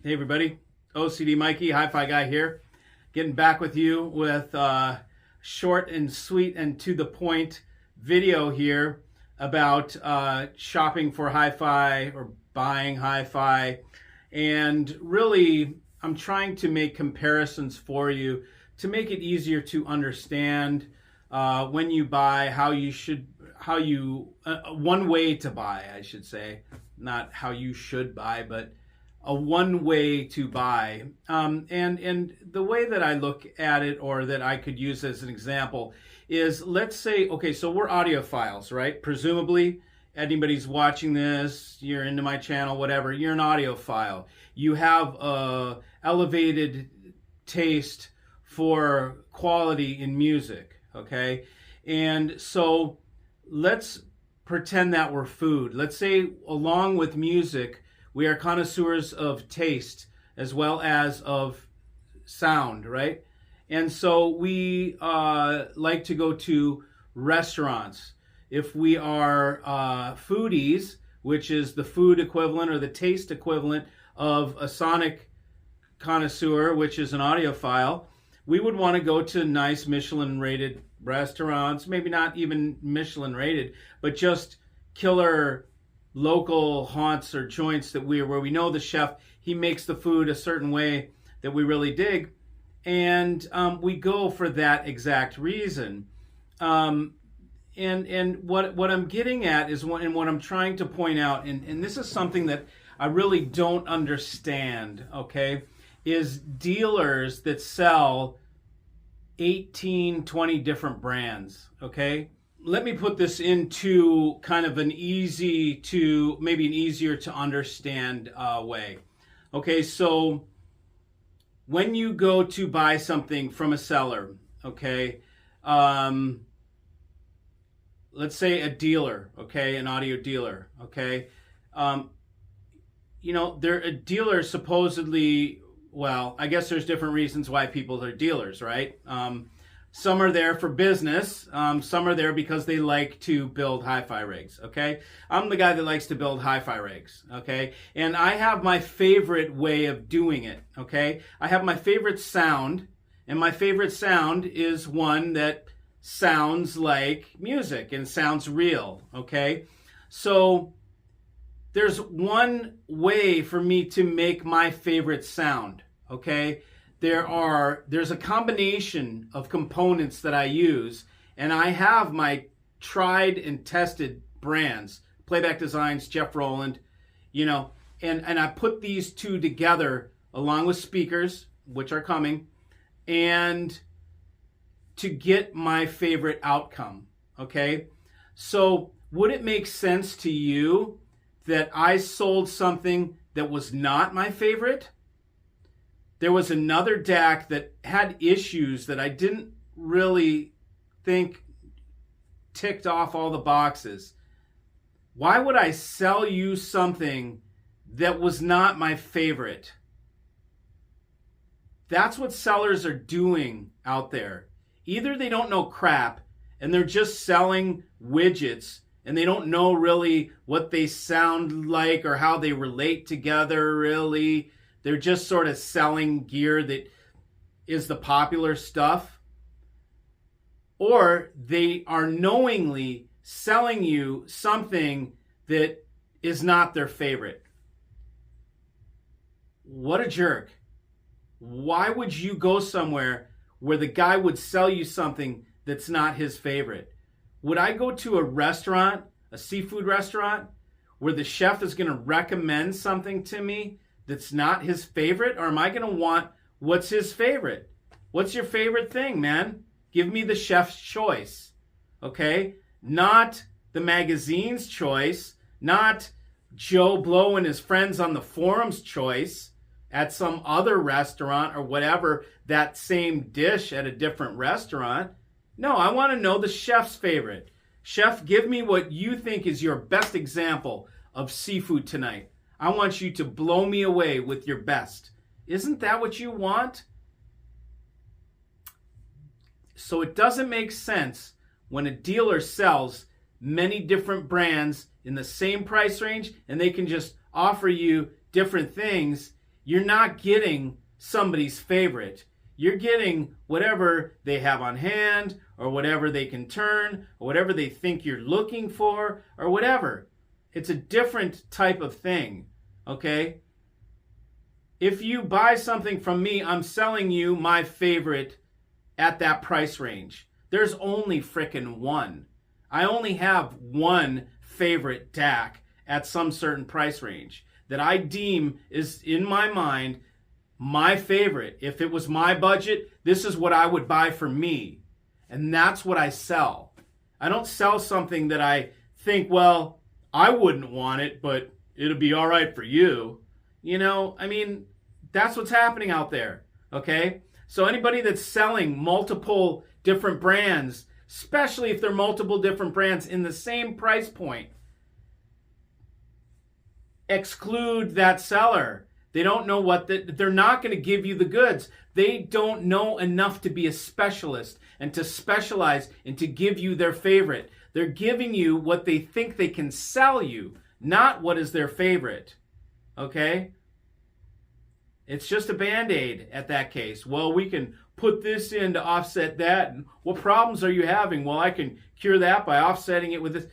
Hey everybody, OCD Mikey, HiFi guy here, getting back with you with a short and sweet and to the point video here about shopping for HiFi or buying HiFi. And really, I'm trying to make comparisons for you to make it easier to understand when you buy, one way to buy, I should say, not how you should buy, but a one way to buy. And the way that I look at it, or that I could use as an example, is let's say, okay, so we're audiophiles, right? Presumably, anybody's watching this, you're into my channel, whatever, you're an audiophile. You have a elevated taste for quality in music, okay? And so let's pretend that we're food. Let's say along with music, we are connoisseurs of taste as well as of sound, right? And so we like to go to restaurants. If we are foodies, which is the food equivalent or the taste equivalent of a sonic connoisseur, which is an audiophile, we would want to go to nice Michelin-rated restaurants, maybe not even Michelin-rated, but just killer local haunts or joints where we know the chef, he makes the food a certain way that we really dig, and we go for that exact reason. And what I'm getting at is what I'm trying to point out, and this is something that I really don't understand, okay, is dealers that sell 18, 20 different brands, okay? Let me put this into kind of an easier to understand way. Okay, so when you go to buy something from a seller, okay, let's say a dealer, okay, an audio dealer, okay, they're a dealer supposedly. Well, I guess there's different reasons why people are dealers, right? Some are there for business. Some are there because they like to build hi-fi rigs, okay? I'm the guy that likes to build hi-fi rigs, okay? And I have my favorite way of doing it, okay? I have my favorite sound, and my favorite sound is one that sounds like music and sounds real, okay? So there's one way for me to make my favorite sound, okay? There's a combination of components that I use, and I have my tried and tested brands, Playback Designs, Jeff Rowland, and I put these two together along with speakers, which are coming, and to get my favorite outcome, okay? So would it make sense to you that I sold something that was not my favorite? There was another DAC that had issues that I didn't really think ticked off all the boxes. Why would I sell you something that was not my favorite? That's what sellers are doing out there. Either they don't know crap and they're just selling widgets and they don't know really what they sound like or how they relate together really. They're just sort of selling gear that is the popular stuff. Or they are knowingly selling you something that is not their favorite. What a jerk. Why would you go somewhere where the guy would sell you something that's not his favorite? Would I go to a restaurant, a seafood restaurant, where the chef is going to recommend something to me that's not his favorite? Or am I going to want what's his favorite? What's your favorite thing, man? Give me the chef's choice, okay? Not the magazine's choice, not Joe Blow and his friends on the forum's choice at some other restaurant or whatever, that same dish at a different restaurant. No, I want to know the chef's favorite. Chef, give me what you think is your best example of seafood tonight. I want you to blow me away with your best. Isn't that what you want? So it doesn't make sense when a dealer sells many different brands in the same price range and they can just offer you different things. You're not getting somebody's favorite. You're getting whatever they have on hand, or whatever they can turn, or whatever they think you're looking for, or whatever. It's a different type of thing, okay? If you buy something from me, I'm selling you my favorite at that price range. There's only frickin' one. I only have one favorite DAC at some certain price range that I deem is, in my mind, my favorite. If it was my budget, this is what I would buy for me. And that's what I sell. I don't sell something that I think, well, I wouldn't want it, but it'll be all right for you. You know, I mean, that's what's happening out there, okay? So anybody that's selling multiple different brands, especially if they're multiple different brands in the same price point, exclude that seller. They don't know they're not going to give you the goods. They don't know enough to be a specialist and to specialize and to give you their favorite. They're giving you what they think they can sell you, not what is their favorite. Okay? It's just a Band-Aid at that case. Well, we can put this in to offset that. And what problems are you having? Well, I can cure that by offsetting it with this.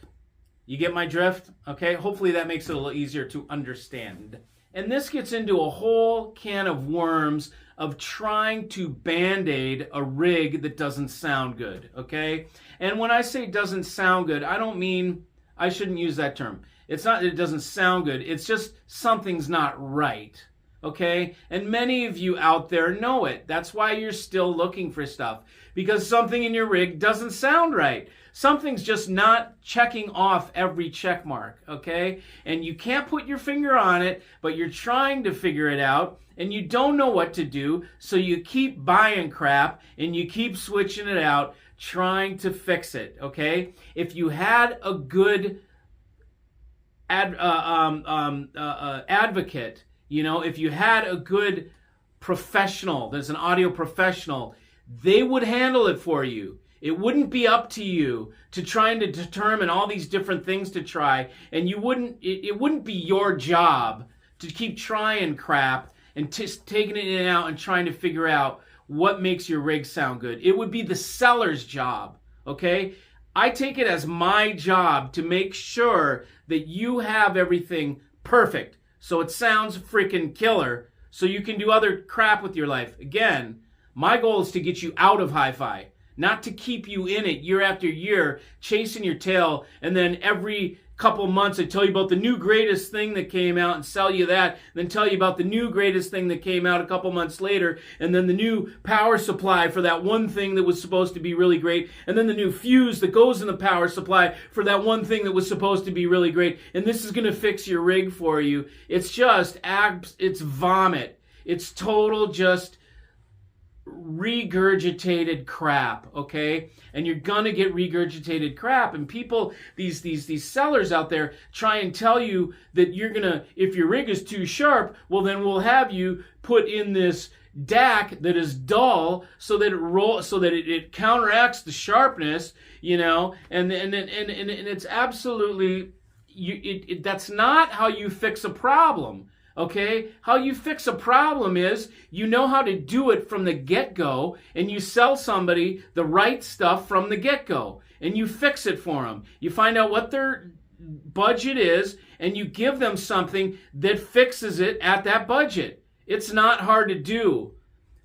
You get my drift? Okay? Hopefully that makes it a little easier to understand. And this gets into a whole can of worms of trying to Band-Aid a rig that doesn't sound good, okay? And when I say doesn't sound good, I don't mean, I shouldn't use that term. It's not that it doesn't sound good, it's just something's not right, okay? And many of you out there know it. That's why you're still looking for stuff, because something in your rig doesn't sound right. Something's just not checking off every check mark, okay? And you can't put your finger on it, but you're trying to figure it out, and you don't know what to do, so you keep buying crap, and you keep switching it out, trying to fix it, okay? If you had a good advocate, you know, if you had a good professional, there's an audio professional, they would handle it for you. It wouldn't be up to you to trying to determine all these different things to try, and you wouldn't. It wouldn't be your job to keep trying crap and taking it in and out and trying to figure out what makes your rig sound good. It would be the seller's job. Okay, I take it as my job to make sure that you have everything perfect, so it sounds freaking killer, so you can do other crap with your life. Again, my goal is to get you out of hi-fi. Not to keep you in it year after year, chasing your tail, and then every couple months I tell you about the new greatest thing that came out and sell you that, then tell you about the new greatest thing that came out a couple months later, and then the new power supply for that one thing that was supposed to be really great, and then the new fuse that goes in the power supply for that one thing that was supposed to be really great, and this is going to fix your rig for you. It's just, it's vomit. It's total just regurgitated crap, okay? And you're gonna get regurgitated crap, and people, these sellers out there try and tell you that you're gonna, if your rig is too sharp, well then we'll have you put in this DAC that is dull so that it counteracts the sharpness, you know, and it's absolutely that's not how you fix a problem. Okay, how you fix a problem is you know how to do it from the get-go, and you sell somebody the right stuff from the get-go, and you fix it for them. You find out what their budget is, and you give them something that fixes it at that budget. It's not hard to do,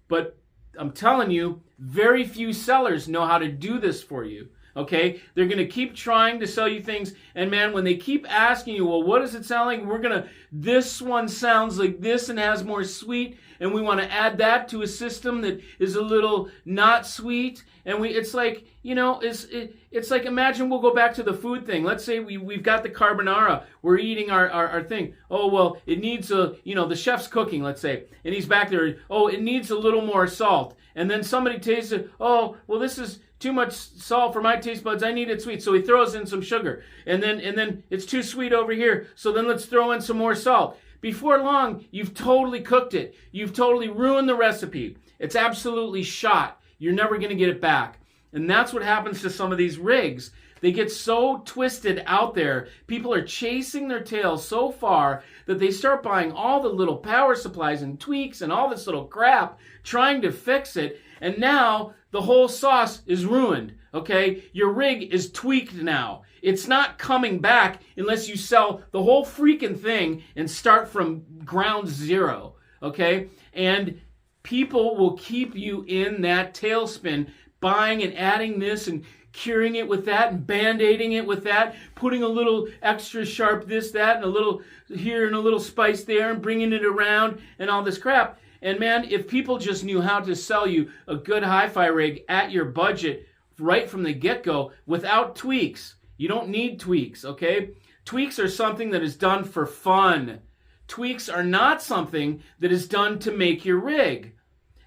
but I'm telling you, very few sellers know how to do this for you. Okay, they're going to keep trying to sell you things, and man, when they keep asking you, well, what does it sound like? This one sounds like this and has more sweet, and we want to add that to a system that is a little not sweet, and it's like, you know, it's like, imagine we'll go back to the food thing. Let's say we've got the carbonara, we're eating our thing. Oh, well, it needs the chef's cooking, let's say, and he's back there, oh, it needs a little more salt, and then somebody tastes it, oh, well, this is too much salt for my taste buds, I need it sweet. So he throws in some sugar. And then it's too sweet over here. So then let's throw in some more salt. Before long, you've totally cooked it. You've totally ruined the recipe. It's absolutely shot. You're never going to get it back. And that's what happens to some of these rigs. They get so twisted out there. People are chasing their tails so far that they start buying all the little power supplies and tweaks and all this little crap, trying to fix it. And now the whole sauce is ruined, okay? Your rig is tweaked now. It's not coming back unless you sell the whole freaking thing and start from ground zero, okay? And people will keep you in that tailspin, buying and adding this and curing it with that and band-aiding it with that, putting a little extra sharp this, that, and a little here and a little spice there and bringing it around and all this crap. And man, if people just knew how to sell you a good hi-fi rig at your budget right from the get-go without tweaks. You don't need tweaks, okay? Tweaks are something that is done for fun. Tweaks are not something that is done to make your rig.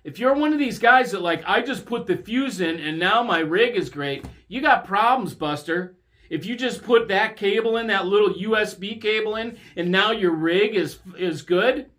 If you're one of these guys that like, I just put the fuse in and now my rig is great, you got problems, Buster. If you just put that cable in, that little USB cable in, and now your rig is good,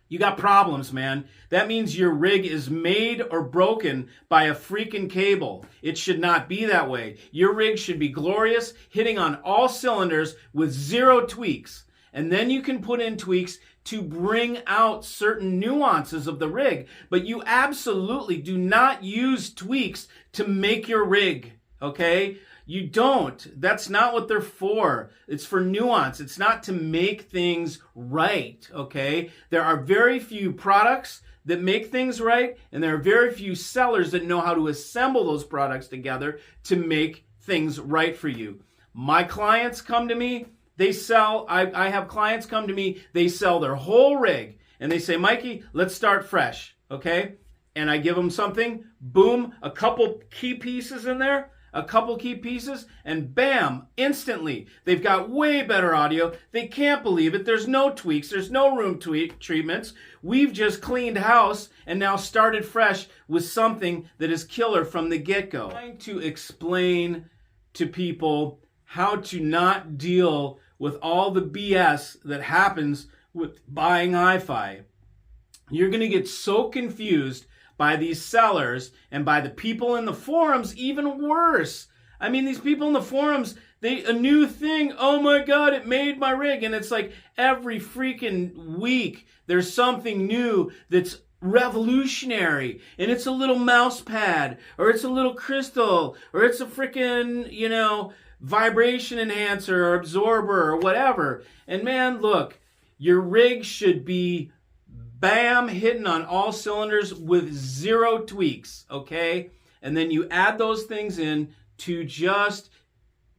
you got problems, man. That means your rig is made or broken by a freaking cable. It should not be that way. Your rig should be glorious, hitting on all cylinders with zero tweaks. And then you can put in tweaks to bring out certain nuances of the rig. But you absolutely do not use tweaks to make your rig, okay? You don't. That's not what they're for. It's for nuance. It's not to make things right, okay? There are very few products that make things right, and there are very few sellers that know how to assemble those products together to make things right for you. My clients come to me, they sell, I have clients come to me, they sell their whole rig, and they say, Mikey, let's start fresh, okay? And I give them something, boom, a couple key pieces in there, and bam, instantly, they've got way better audio. They can't believe it. There's no tweaks. There's no room treatments. We've just cleaned house and now started fresh with something that is killer from the get-go. I'm trying to explain to people how to not deal with all the BS that happens with buying hi-fi. You're going to get so confused by these sellers and by the people in the forums, even worse. I mean, these people in the forums, a new thing, oh my God, it made my rig. And it's like every freaking week, there's something new that's revolutionary. And it's a little mouse pad, or it's a little crystal, or it's a freaking, vibration enhancer or absorber or whatever. And man, look, your rig should be bam, hitting on all cylinders with zero tweaks, okay? And then you add those things in to just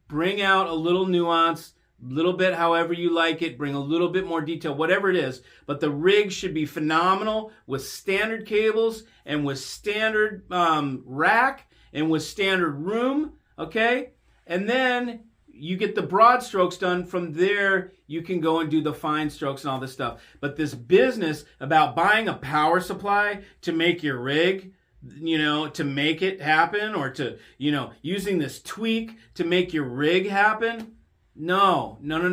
bring out a little nuance, a little bit however you like it, bring a little bit more detail, whatever it is. But the rig should be phenomenal with standard cables and with standard rack and with standard room, okay? And then you get the broad strokes done. From there, you can go and do the fine strokes and all this stuff. But this business about buying a power supply to make your rig, to make it happen, or to, using this tweak to make your rig happen. No. Don't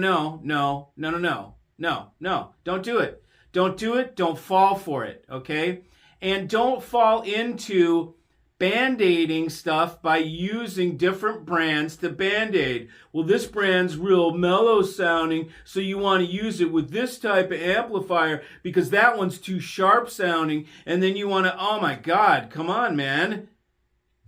do it. Don't do it. Don't fall for it, okay? And don't fall into band-aiding stuff by using different brands to band-aid. Well, this brand's real mellow sounding, so you want to use it with this type of amplifier because that one's too sharp sounding, and then you want to, oh my God, come on, man.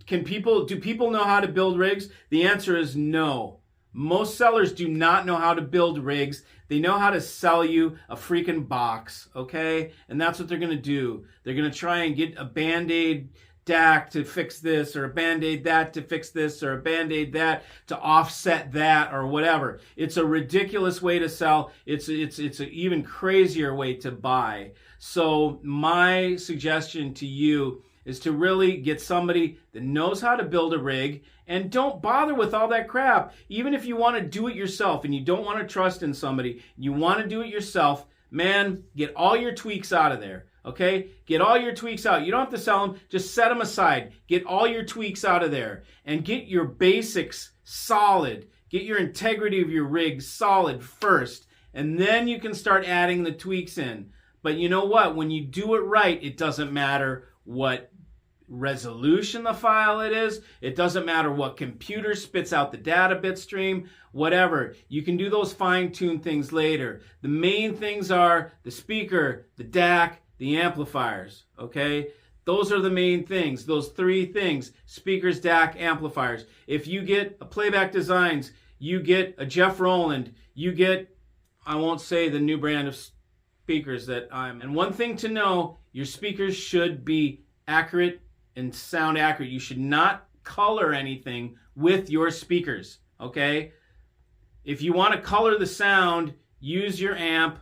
Do people know how to build rigs? The answer is no. Most sellers do not know how to build rigs. They know how to sell you a freaking box, okay? And that's what they're going to do. They're going to try and get a Band-Aid DAC to fix this, or a Band-Aid that to fix this, or a Band-Aid that to offset that, or whatever. It's a ridiculous way to sell. It's an even crazier way to buy. So my suggestion to you is to really get somebody that knows how to build a rig, and don't bother with all that crap. Even if you want to do it yourself and you don't want to trust in somebody, you want to do it yourself, man, get all your tweaks out of there. Okay? Get all your tweaks out. You don't have to sell them. Just set them aside. Get all your tweaks out of there and get your basics solid. Get your integrity of your rig solid first, and then you can start adding the tweaks in. But you know what? When you do it right, it doesn't matter what resolution the file it is. It doesn't matter what computer spits out the data bit stream, whatever. You can do those fine-tune things later. The main things are the speaker, the DAC, the amplifiers, okay? Those are the main things, those three things: speakers, DAC, amplifiers. If you get a Playback Designs, you get a Jeff Rowland, you get, I won't say the new brand of speakers that I'm... And one thing to know, your speakers should be accurate and sound accurate. You should not color anything with your speakers, okay? If you want to color the sound, use your amp,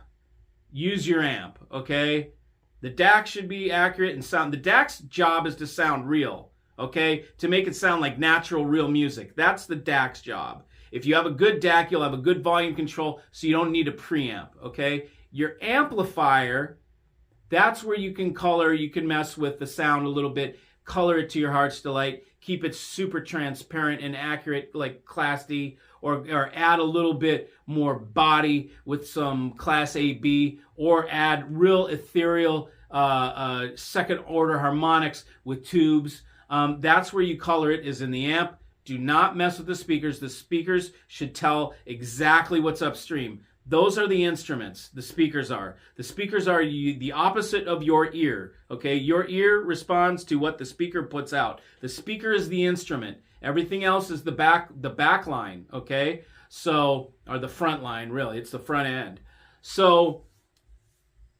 okay? The DAC should be accurate and sound. The DAC's job is to sound real, okay? To make it sound like natural, real music. That's the DAC's job. If you have a good DAC, you'll have a good volume control, so you don't need a preamp, okay? Your amplifier, that's where you can color, you can mess with the sound a little bit, color it to your heart's delight, keep it super transparent and accurate, like Class D, or add a little bit more body with some Class A/B, or add real ethereal second order harmonics with tubes. That's where you color it, is in the amp. Do not mess with the speakers. The speakers should tell exactly what's upstream. Those are the instruments. The speakers are. The speakers are the opposite of your ear. Okay, your ear responds to what the speaker puts out. The speaker is the instrument. Everything else is the back line. Okay, so, or the front line, really. It's the front end. So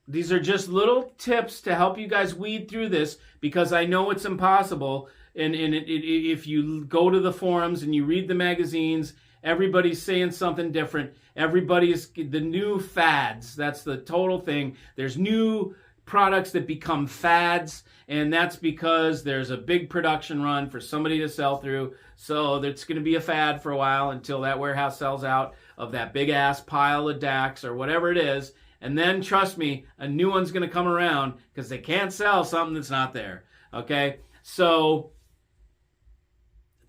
these are just little tips to help you guys weed through this, because I know it's impossible. And if you go to the forums and you read the magazines, everybody's saying something different. Everybody's the new fads. That's the total thing. There's new products that become fads, and that's because there's a big production run for somebody to sell through. So it's going to be a fad for a while until that warehouse sells out of that big ass pile of DACs or whatever it is. And then, trust me, a new one's going to come around because they can't sell something that's not there. Okay? So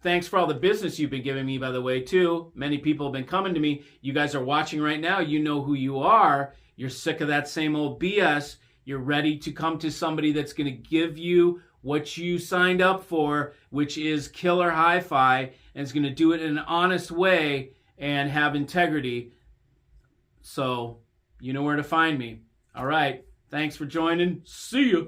thanks for all the business you've been giving me, by the way, too. Many people have been coming to me. You guys are watching right now. You know who you are. You're sick of that same old BS. You're ready to come to somebody that's going to give you what you signed up for, which is killer hi-fi, and is going to do it in an honest way and have integrity. So you know where to find me. All right. Thanks for joining. See ya.